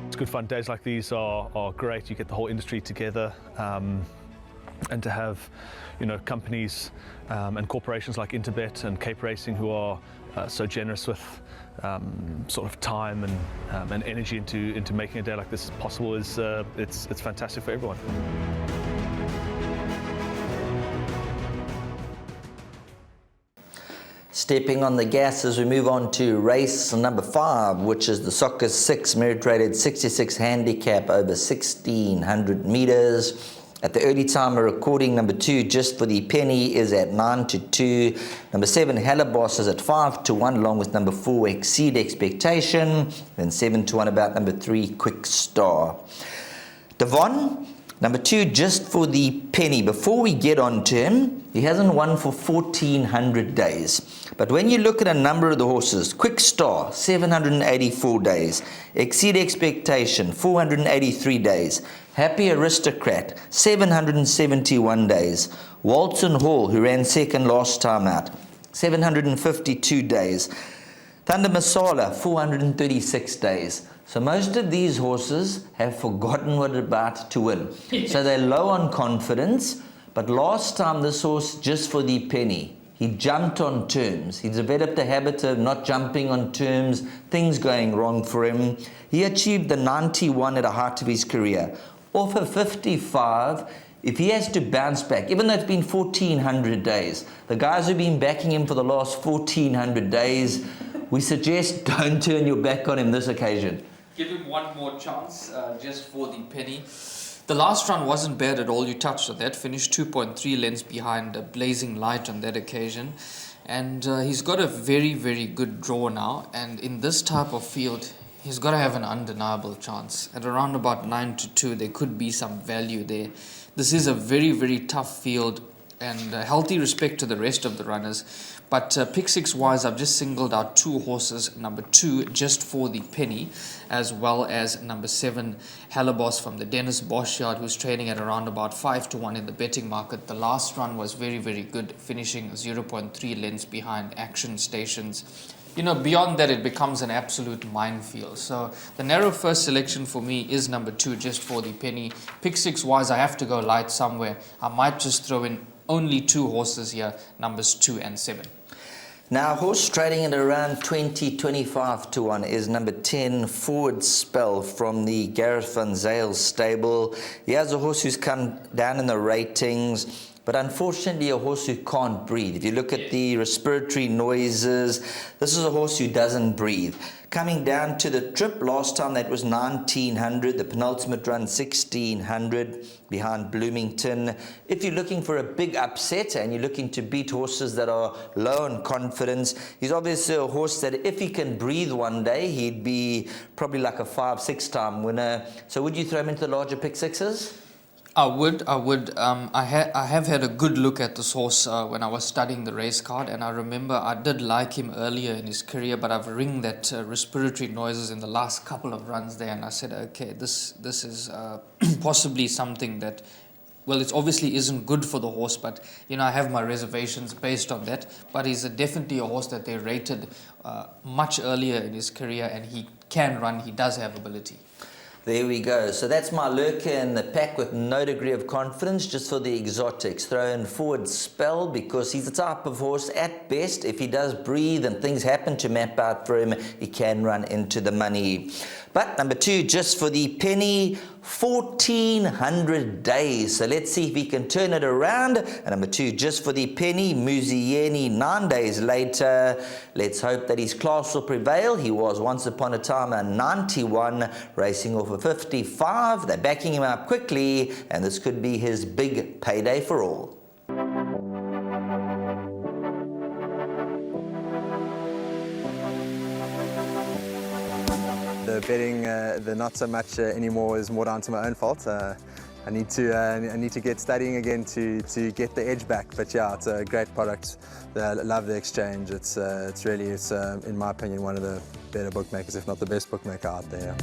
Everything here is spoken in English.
It's good fun. Days like these are great. You get the whole industry together, and to have, companies and corporations like Interbet and Cape Racing who are so generous with sort of time and energy into making a day like this possible is it's fantastic for everyone. Stepping on the gas as we move on to race number 5, which is the Soccer 6 merit-rated 66 handicap over 1,600 meters. At the early time of recording, number 2, Just for the Penny, is at 9-2. Number 7, Helleboss, is at 5-1, along with number 4, Exceed Expectation. Then 7-1 about number 3, Quick Star. Devon, number 2, Just for the Penny. Before we get on to him, he hasn't won for 1,400 days. But when you look at a number of the horses, Quick Star, 784 days. Exceed Expectation, 483 days. Happy Aristocrat, 771 days. Walton Hall, who ran second last time out, 752 days. Thunder Masala, 436 days. So most of these horses have forgotten what they're about to win. So they're low on confidence. But last time this horse, Just for the Penny, he jumped on terms. He developed a habit of not jumping on terms, things going wrong for him. He achieved the 91 at a height of his career. Off of 55, if he has to bounce back, even though it's been 1,400 days, the guys who've been backing him for the last 1,400 days, we suggest don't turn your back on him this occasion. Give him one more chance, Just for the Penny. The last run wasn't bad at all. You touched on that. Finished 2.3 lengths behind Blazing Light on that occasion. And he's got a very, very good draw now. And in this type of field, he's got to have an undeniable chance. At around about 9-2, there could be some value there. This is a very, very tough field, and healthy respect to the rest of the runners. But pick 6 wise, I've just singled out 2 horses. Number 2, Just for the Penny, as well as number 7, Helleboss from the Dennis Bosch yard, who's trading at around about 5-1 in the betting market. The last run was very, very good, finishing 0.3 lengths behind Action Stations. Beyond that, it becomes an absolute minefield. So the narrow first selection for me is number 2, Just for the Penny. Pick 6 wise, I have to go light somewhere. I might just throw in only 2 horses here, numbers 2 and 7. Now, horse trading at around 20-25-1 is number 10, Forward Spell, from the Gareth van Zyl stable. He has a horse who's come down in the ratings, but unfortunately a horse who can't breathe. If you look at the respiratory noises, this is a horse who doesn't breathe. Coming down to the trip, last time that was 1,900, the penultimate run 1,600 behind Bloomington. If you're looking for a big upset and you're looking to beat horses that are low on confidence, he's obviously a horse that if he can breathe one day, he'd be probably like a 5-6 time winner. So would you throw him into the larger pick 6s? I would. I have had a good look at this horse when I was studying the race card, and I remember I did like him earlier in his career, but I've ringed that respiratory noises in the last couple of runs there, and I said, okay, this is possibly something that, well, it obviously isn't good for the horse, but I have my reservations based on that. But he's definitely a horse that they rated much earlier in his career, and he can run. He does have ability. There we go. So that's my lurker in the pack with no degree of confidence, just for the exotics. Throw in Forward Spell, because he's the type of horse, at best, if he does breathe and things happen to map out for him, he can run into the money. But number 2, Just for the Penny, 1,400 days. So let's see if he can turn it around. And number 2, Just for the Penny, Muzieni, 9 days later. Let's hope that his class will prevail. He was once upon a time a 91, racing off a 55. They're backing him up quickly, and this could be his big payday for all. The betting, the not so much anymore, is more down to my own fault. I need to get studying again to get the edge back. But yeah, it's a great product. I love the exchange. It's really, in my opinion, one of the better bookmakers, if not the best bookmaker out there.